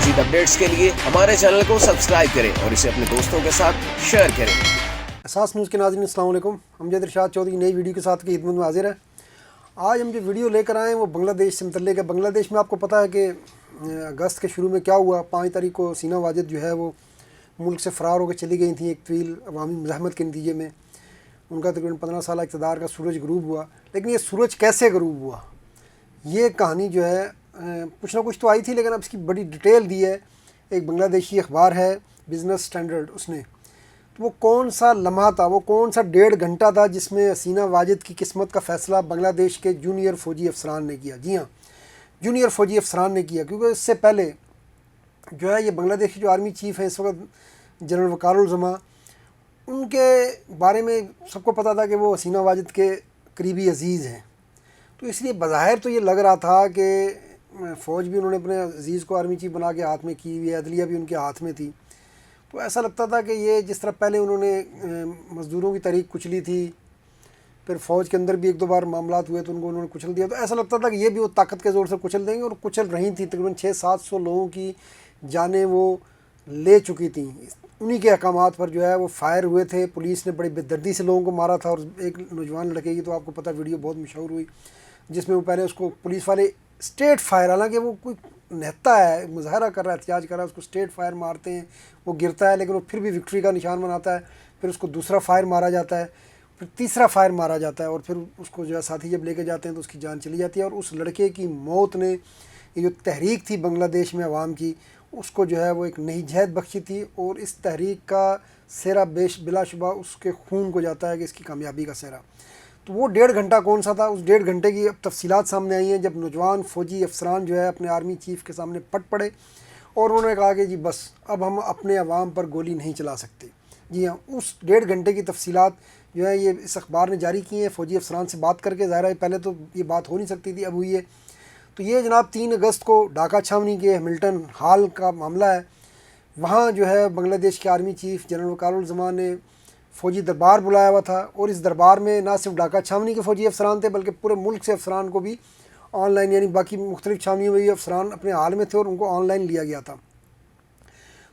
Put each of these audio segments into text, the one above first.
مزید اپڈیٹس کے لیے ہمارے چینل کو سبسکرائب کریں اور اسے اپنے دوستوں کے ساتھ شیئر کریں۔ اساس نیوز کے ناظرین السلام علیکم، امجد ارشاد چودھری نئی ویڈیو کے ساتھ کی خدمت میں حاضر ہے۔ آج ہم جو ویڈیو لے کر آئے ہیں وہ بنگلہ دیش سے متعلق ہے۔ بنگلہ دیش میں آپ کو پتہ ہے کہ اگست کے شروع میں کیا ہوا، 5 تاریخ کو حسینہ واجد جو ہے وہ ملک سے فرار ہو کے چلی گئی تھیں ایک طویل عوامی مزاحمت کے نتیجے میں۔ ان کا تقریباً 15 سالہ اقتدار کا سورج غروب ہوا، لیکن یہ سورج کیسے غروب ہوا، یہ کہانی جو ہے کچھ نہ کچھ تو آئی تھی، لیکن اب اس کی بڑی ڈیٹیل دی ہے۔ ایک بنگلہ دیشی اخبار ہے بزنس اسٹینڈرڈ، اس نے تو وہ کون سا لمحہ تھا، وہ کون سا 1.5 گھنٹہ تھا جس میں حسینہ واجد کی قسمت کا فیصلہ بنگلہ دیش کے جونیئر فوجی افسران نے کیا۔ جی ہاں، جونیئر فوجی افسران نے کیا، کیونکہ اس سے پہلے جو ہے یہ بنگلہ دیش کے جو آرمی چیف ہیں اس وقت جنرل وقار الزماں، ان کے بارے میں سب کو پتہ تھا کہ وہ حسینہ واجد کے قریبی عزیز ہیں، تو اس لیے بظاہر تو یہ لگ رہا تھا کہ فوج بھی انہوں نے اپنے عزیز کو آرمی چیف بنا کے ہاتھ میں کی ہوئی ہے، عدلیہ بھی ان کے ہاتھ میں تھی، تو ایسا لگتا تھا کہ یہ جس طرح پہلے انہوں نے مزدوروں کی تحریک کچلی تھی، پھر فوج کے اندر بھی 1-2 بار معاملات ہوئے تو ان کو انہوں نے کچل دیا، تو ایسا لگتا تھا کہ یہ بھی وہ طاقت کے زور سے کچل دیں گے، اور کچل رہی تھیں۔ تقریباً 600-700 لوگوں کی جانیں وہ لے چکی تھیں۔ انہی کے احکامات پر جو ہے وہ فائر ہوئے تھے، پولیس نے بڑی بے دردی سے لوگوں کو مارا تھا، اور ایک نوجوان لڑکے کی تو آپ کو پتہ ویڈیو بہت مشہور ہوئی، جس میں وہ پہلے اس کو پولیس والے اسٹریٹ فائر، حالانکہ وہ کوئی نہتا ہے، مظاہرہ کر رہا ہے، احتجاج کر رہا ہے، اس کو اسٹریٹ فائر مارتے ہیں، وہ گرتا ہے، لیکن وہ پھر بھی وکٹری کا نشان بناتا ہے، پھر اس کو دوسرا فائر مارا جاتا ہے، پھر تیسرا فائر مارا جاتا ہے، اور پھر اس کو جو ہے ساتھی جب لے کے جاتے ہیں تو اس کی جان چلی جاتی ہے۔ اور اس لڑکے کی موت نے یہ جو تحریک تھی بنگلہ دیش میں عوام کی، اس کو جو ہے وہ ایک نئی جہت بخشی تھی، اور اس تحریک کا سہرا بلا شبہ اس کے خون کو جاتا ہے کہ اس کی کامیابی کا سہرا۔ تو وہ 1.5 گھنٹہ کون سا تھا؟ اس 1.5 گھنٹے کی اب تفصیلات سامنے آئی ہیں، جب نوجوان فوجی افسران جو ہے اپنے آرمی چیف کے سامنے پٹ پڑے، اور انہوں نے کہا کہ جی بس اب ہم اپنے عوام پر گولی نہیں چلا سکتے۔ جی ہاں، اس 1.5 گھنٹے کی تفصیلات جو ہے یہ اس اخبار نے جاری کی ہیں، فوجی افسران سے بات کر کے، ظاہر ہے پہلے تو یہ بات ہو نہیں سکتی تھی، اب ہوئی ہے۔ تو یہ جناب 3 اگست کو ڈھاکہ چھاونی کے ہیملٹن ہال کا معاملہ ہے۔ وہاں جو ہے بنگلہ دیش کے آرمی چیف جنرل وقار الزماں نے فوجی دربار بلایا ہوا تھا، اور اس دربار میں نہ صرف ڈھاکہ چھاونی کے فوجی افسران تھے بلکہ پورے ملک سے افسران کو بھی آن لائن، یعنی باقی مختلف چھاونیوں میں بھی افسران اپنے حال میں تھے اور ان کو آن لائن لیا گیا تھا۔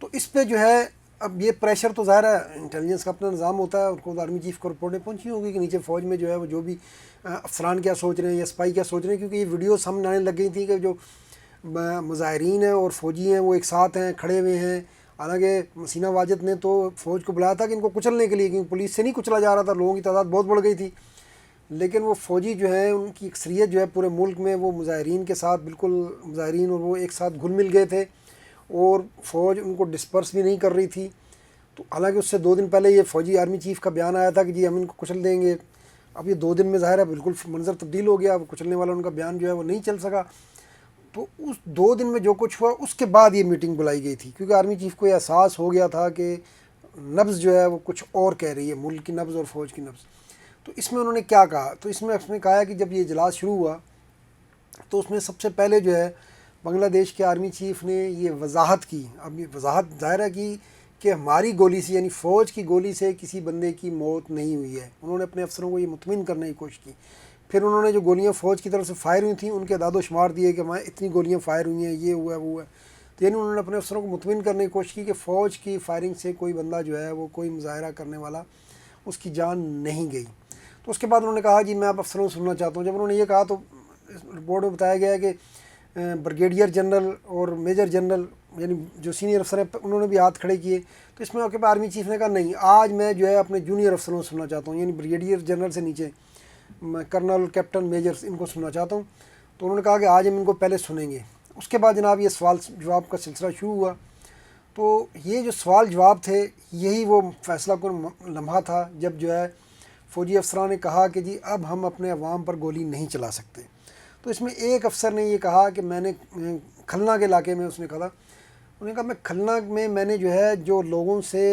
تو اس پہ جو ہے اب یہ پریشر تو ظاہر ہے، انٹیلیجنس کا اپنا نظام ہوتا ہے، ان کو آرمی چیف کو رپورٹیں پہنچی ہوگی کہ نیچے فوج میں جو ہے وہ جو بھی افسران کیا سوچ رہے ہیں یا سپاہی کیا سوچ رہے ہیں، کیونکہ یہ ویڈیو سامنے آنے لگ گئی تھی کہ جو مظاہرین ہیں اور فوجی ہیں وہ ایک ساتھ ہیں، کھڑے ہوئے ہیں۔ حالانکہ حسینہ واجد نے تو فوج کو بلایا تھا کہ ان کو کچلنے کے لیے، کیونکہ پولیس سے نہیں کچلا جا رہا تھا، لوگوں کی تعداد بہت بڑھ گئی تھی، لیکن وہ فوجی جو ہیں ان کی اکثریت جو ہے پورے ملک میں وہ مظاہرین کے ساتھ بالکل، مظاہرین اور وہ ایک ساتھ گھل مل گئے تھے، اور فوج ان کو ڈسپرس بھی نہیں کر رہی تھی۔ تو حالانکہ اس سے 2 دن پہلے یہ فوجی آرمی چیف کا بیان آیا تھا کہ جی ہم ان کو کچل دیں گے، اب یہ 2 دن میں ظاہر ہے بالکل منظر تبدیل ہو گیا، اب کچلنے والا ان کا بیان جو ہے وہ نہیں چل سکا۔ تو اس 2 دن میں جو کچھ ہوا اس کے بعد یہ میٹنگ بلائی گئی تھی، کیونکہ آرمی چیف کو یہ احساس ہو گیا تھا کہ نبض جو ہے وہ کچھ اور کہہ رہی ہے، ملک کی نبض اور فوج کی نبض۔ تو اس میں انہوں نے کیا کہا؟ تو اس میں کہا کہ جب یہ اجلاس شروع ہوا تو اس میں سب سے پہلے جو ہے بنگلہ دیش کے آرمی چیف نے یہ وضاحت کی، اب یہ وضاحت ظاہر ہے کہ ہماری گولی سے، یعنی فوج کی گولی سے کسی بندے کی موت نہیں ہوئی ہے۔ انہوں نے اپنے افسروں کو یہ مطمئن کرنے کی کوشش کی۔ پھر انہوں نے جو گولیاں فوج کی طرف سے فائر ہوئی تھیں ان کے اعداد و شمار دیے کہ ہمیں اتنی گولیاں فائر ہوئی ہیں، یہ ہوا ہے، وہ ہے۔ تو یعنی انہوں نے اپنے افسروں کو مطمئن کرنے کی کوشش کی کہ فوج کی فائرنگ سے کوئی بندہ جو ہے وہ کوئی مظاہرہ کرنے والا اس کی جان نہیں گئی۔ تو اس کے بعد انہوں نے کہا جی میں اب افسروں سے سننا چاہتا ہوں۔ جب انہوں نے یہ کہا تو رپورٹ میں بتایا گیا ہے کہ بریگیڈیئر جنرل اور میجر جنرل، یعنی جو سینئر افسر ہیں، انہوں نے بھی ہاتھ کھڑے کیے۔ تو اس موقع پہ آرمی چیف نے کہا نہیں، آج میں جو ہے اپنے جونیئر افسروں سے سننا چاہتا ہوں، یعنی بریگیڈیئر جنرل سے نیچے کرنل، کیپٹن، میجر، ان کو سننا چاہتا ہوں۔ تو انہوں نے کہا کہ آج ہم ان کو پہلے سنیں گے۔ اس کے بعد جناب یہ سوال جواب کا سلسلہ شروع ہوا۔ تو یہ جو سوال جواب تھے یہی وہ فیصلہ کن لمحہ تھا جب جو ہے فوجی افسران نے کہا کہ جی اب ہم اپنے عوام پر گولی نہیں چلا سکتے۔ تو اس میں ایک افسر نے یہ کہا کہ میں نے کھلنا کے علاقے میں، اس نے کہا، انہوں نے کہا میں کھلنا میں نے جو ہے جو لوگوں سے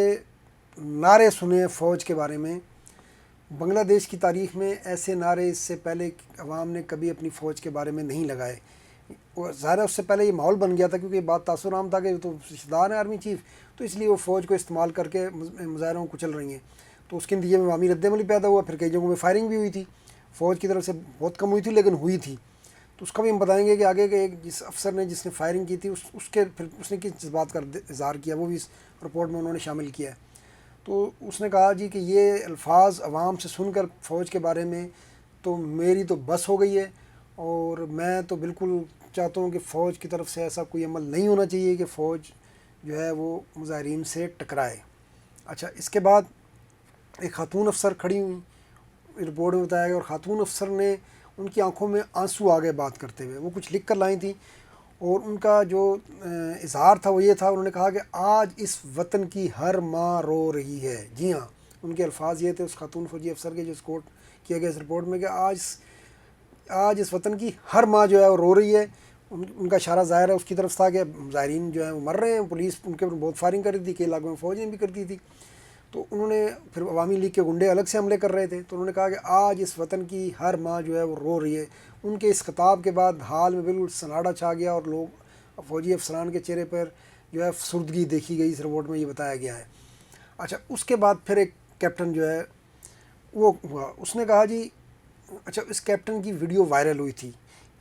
نعرے سنے ہیں فوج کے بارے میں، بنگلہ دیش کی تاریخ میں ایسے نعرے اس سے پہلے عوام نے کبھی اپنی فوج کے بارے میں نہیں لگائے۔ ظاہر ہے اس سے پہلے یہ ماحول بن گیا تھا، کیونکہ یہ بات تاثر عام تھا کہ تو رشتہ دار ہیں آرمی چیف، تو اس لیے وہ فوج کو استعمال کر کے مظاہروں کو کچل رہی ہیں۔ تو اس کے نتیجے میں عوامی رد عمل پیدا ہوا، پھر کئی جگہوں میں فائرنگ بھی ہوئی تھی، فوج کی طرف سے بہت کم ہوئی تھی لیکن ہوئی تھی۔ تو اس کا بھی ہم بتائیں گے کہ آگے کے ایک جس افسر نے جس نے فائرنگ کی تھی اس کے پھر اس نے کس جذبات کا اظہار کیا، وہ بھی اس رپورٹ میں انہوں نے شامل کیا ہے۔ تو اس نے کہا جی کہ یہ الفاظ عوام سے سن کر فوج کے بارے میں تو میری تو بس ہو گئی ہے، اور میں تو بالکل چاہتا ہوں کہ فوج کی طرف سے ایسا کوئی عمل نہیں ہونا چاہیے کہ فوج جو ہے وہ مظاہرین سے ٹکرائے۔ اچھا، اس کے بعد ایک خاتون افسر کھڑی ہوئی، رپورٹ میں بتایا گیا، اور خاتون افسر نے ان کی آنکھوں میں آنسو آ گئے بات کرتے ہوئے، وہ کچھ لکھ کر لائیں تھیں، اور ان کا جو اظہار تھا وہ یہ تھا، انہوں نے کہا کہ آج اس وطن کی ہر ماں رو رہی ہے۔ جی ہاں، ان کے الفاظ یہ تھے اس خاتون فوجی افسر کے جو اس کوٹ کیا گیا اس رپورٹ میں، کہ آج اس وطن کی ہر ماں جو ہے وہ رو رہی ہے۔ ان کا اشارہ ظاہر ہے اس کی طرف تھا کہ مظاہرین جو ہیں وہ مر رہے ہیں، پولیس ان کے اوپر بہت فائرنگ کر رہی تھی، کئی علاقوں میں فوج نے بھی کرتی تھی۔ تو انہوں نے پھر عوامی لیگ کے گنڈے الگ سے حملے کر رہے تھے، تو انہوں نے کہا کہ آج اس وطن کی ہر ماں جو ہے وہ رو رہی ہے۔ ان کے اس خطاب کے بعد حال میں بالکل سناٹا چھا گیا، اور لوگ فوجی افسران کے چہرے پر جو ہے فسردگی دیکھی گئی، اس رپورٹ میں یہ بتایا گیا ہے۔ اچھا، اس کے بعد پھر ایک کیپٹن جو ہے وہ ہوا، اس نے کہا جی، اچھا اس کیپٹن کی ویڈیو وائرل ہوئی تھی،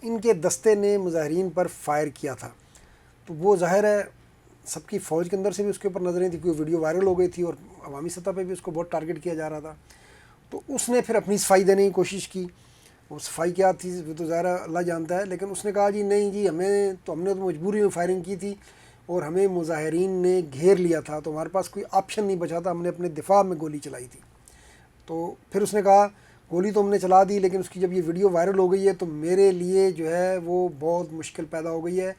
ان کے دستے نے مظاہرین پر فائر کیا تھا، تو وہ ظاہر ہے سب کی فوج کے اندر سے بھی اس کے اوپر نظریں تھی، کیونکہ ویڈیو وائرل ہو گئی تھی اور عوامی سطح پہ بھی اس کو بہت ٹارگٹ کیا جا رہا تھا۔ تو اس نے پھر اپنی صفائی دینے کی کوشش کی، وہ صفائی کیا تھی وہ تو ظاہر اللہ جانتا ہے، لیکن اس نے کہا جی نہیں جی، ہم نے تو مجبوری میں فائرنگ کی تھی، اور ہمیں مظاہرین نے گھیر لیا تھا، تو ہمارے پاس کوئی آپشن نہیں بچا تھا، ہم نے اپنے دفاع میں گولی چلائی تھی۔ تو پھر اس نے کہا گولی تو ہم نے چلا دی، لیکن اس کی جب یہ ویڈیو وائرل ہو گئی ہے تو میرے لیے جو ہے وہ بہت مشکل پیدا ہو گئی ہے۔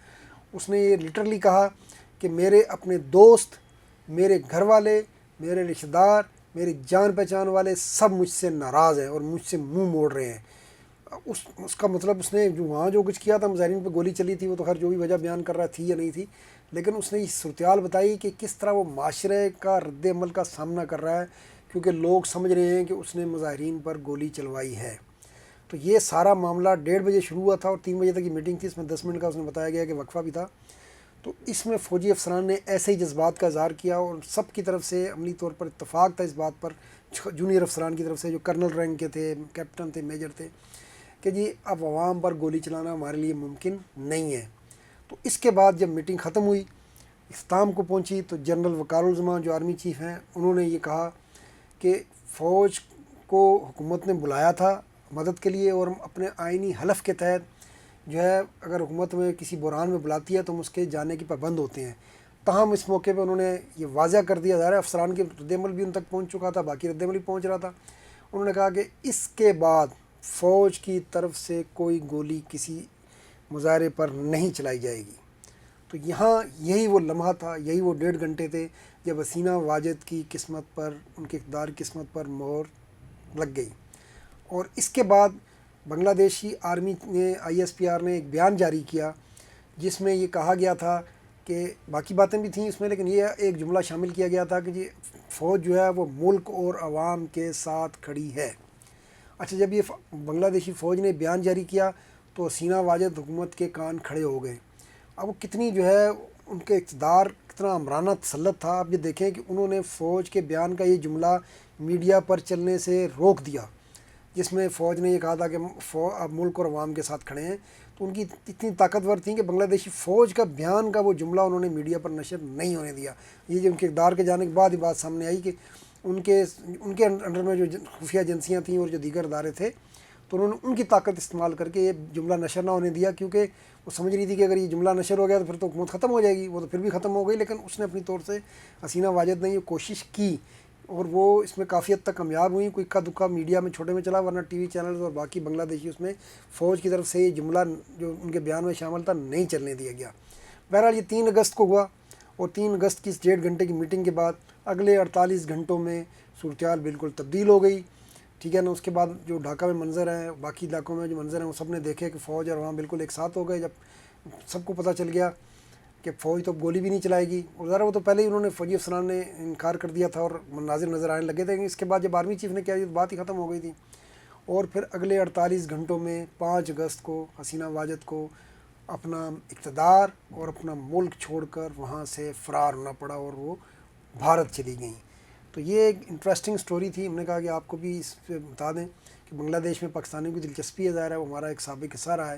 اس نے یہ لٹرلی کہا کہ میرے اپنے دوست، میرے گھر والے، میرے رشتہ دار، میری جان پہچان والے سب مجھ سے ناراض ہیں اور مجھ سے منہ موڑ رہے ہیں۔ اس کا مطلب اس نے جو وہاں جو کچھ کیا تھا، مظاہرین پہ گولی چلی تھی، وہ تو خیر جو بھی وجہ بیان کر رہا تھی یا نہیں تھی، لیکن اس نے یہ صورتحال بتائی کہ کس طرح وہ معاشرے کا رد عمل کا سامنا کر رہا ہے، کیونکہ لوگ سمجھ رہے ہیں کہ اس نے مظاہرین پر گولی چلوائی ہے۔ تو یہ سارا معاملہ 1:30 بجے شروع ہوا تھا اور 3 بجے تک کی میٹنگ تھی، اس میں 10 منٹ کا اس نے بتایا گیا کہ وقفہ بھی تھا۔ تو اس میں فوجی افسران نے ایسے ہی جذبات کا اظہار کیا، اور سب کی طرف سے عملی طور پر اتفاق تھا اس بات پر، جونیئر افسران کی طرف سے جو کرنل رینک کے تھے، کیپٹن تھے، میجر تھے، کہ جی اب عوام پر گولی چلانا ہمارے لیے ممکن نہیں ہے۔ تو اس کے بعد جب میٹنگ ختم ہوئی، اختتام کو پہنچی، تو جنرل وقار الزمان جو آرمی چیف ہیں، انہوں نے یہ کہا کہ فوج کو حکومت نے بلایا تھا مدد کے لیے، اور ہم اپنے آئینی حلف کے تحت جو ہے اگر حکومت میں کسی بحران میں بلاتی ہے تو ہم اس کے جانے کی پابند ہوتے ہیں۔ تاہم اس موقع پہ انہوں نے یہ واضح کر دیا، ظاہر ہے افسران کے رد عمل بھی ان تک پہنچ چکا تھا، باقی رد عمل بھی پہنچ رہا تھا، انہوں نے کہا کہ اس کے بعد فوج کی طرف سے کوئی گولی کسی مظاہرے پر نہیں چلائی جائے گی۔ تو یہاں یہی وہ لمحہ تھا، یہی وہ 1.5 گھنٹے تھے جب حسینہ واجد کی قسمت پر، ان کے اقتدار کی قسمت پر مہر لگ گئی۔ اور اس کے بعد بنگلہ دیشی آرمی نے، ISPR نے ایک بیان جاری کیا جس میں یہ کہا گیا تھا کہ باقی باتیں بھی تھیں اس میں، لیکن یہ ایک جملہ شامل کیا گیا تھا کہ جی فوج جو ہے وہ ملک اور عوام کے ساتھ کھڑی ہے۔ اچھا، جب یہ بنگلہ دیشی فوج نے بیان جاری کیا تو حسینہ واجد حکومت کے کان کھڑے ہو گئے۔ اب وہ کتنی جو ہے ان کے اقتدار کتنا امرانہ تسلط تھا، آپ یہ دیکھیں کہ انہوں نے فوج کے بیان کا یہ جملہ میڈیا پر چلنے سے روک دیا، جس میں فوج نے یہ کہا تھا کہ اب ملک اور عوام کے ساتھ کھڑے ہیں۔ تو ان کی اتنی طاقتور تھیں کہ بنگلہ دیشی فوج کا بیان کا وہ جملہ انہوں نے میڈیا پر نشر نہیں ہونے دیا۔ یہ جو ان کے اقتدار کے جانے کے بعد ہی بات سامنے آئی کہ ان کے انڈر میں جو خفیہ ایجنسیاں تھیں اور جو دیگر ادارے تھے، تو انہوں نے ان کی طاقت استعمال کر کے یہ جملہ نشر نہ ہونے دیا، کیونکہ وہ سمجھ رہی تھی کہ اگر یہ جملہ نشر ہو گیا تو پھر تو حکومت ختم ہو جائے گی۔ وہ تو پھر بھی ختم ہو گئی، لیکن اس نے اپنی طور سے، حسینہ واجد نے یہ کوشش کی، اور وہ اس میں کافی حد تک کامیاب ہوئی۔ کوئی اکا دکا میڈیا میں چھوٹے میں چلا، ورنہ ٹی وی چینلز اور باقی بنگلہ دیشی اس میں فوج کی طرف سے یہ جملہ جو ان کے بیان میں شامل تھا نہیں چلنے دیا گیا۔ بہرحال یہ 3 اگست کو ہوا، اور 3 اگست کی اس 1.5 گھنٹے کی میٹنگ کے بعد اگلے 48 گھنٹوں میں صورتحال بالکل تبدیل ہو گئی، ٹھیک ہے نا۔ اس کے بعد جو ڈھاکہ میں منظر ہیں، باقی علاقوں میں جو منظر ہیں، وہ سب نے دیکھے کہ فوج اور وہاں بالکل ایک ساتھ ہو گئے۔ جب سب کو پتہ چل گیا کہ فوج تو گولی بھی نہیں چلائے گی، اور ذرا وہ تو پہلے ہی انہوں نے فوجی افسران نے انکار کر دیا تھا اور مناظر نظر آنے لگے تھے، اس کے بعد جب آرمی چیف نے کیا یہ بات ہی ختم ہو گئی تھی۔ اور پھر اگلے 48 گھنٹوں میں 5 اگست کو حسینہ واجد کو اپنا اقتدار اور اپنا ملک چھوڑ کر وہاں سے فرار ہونا پڑا، اور وہ بھارت چلی گئیں۔ تو یہ ایک انٹرسٹنگ سٹوری تھی، ہم نے کہا کہ آپ کو بھی اس پہ بتا دیں کہ بنگلہ دیش میں پاکستانیوں کی دلچسپی ہے، ظاہر ہے وہ ہمارا ایک سابق حصہ رہا ہے،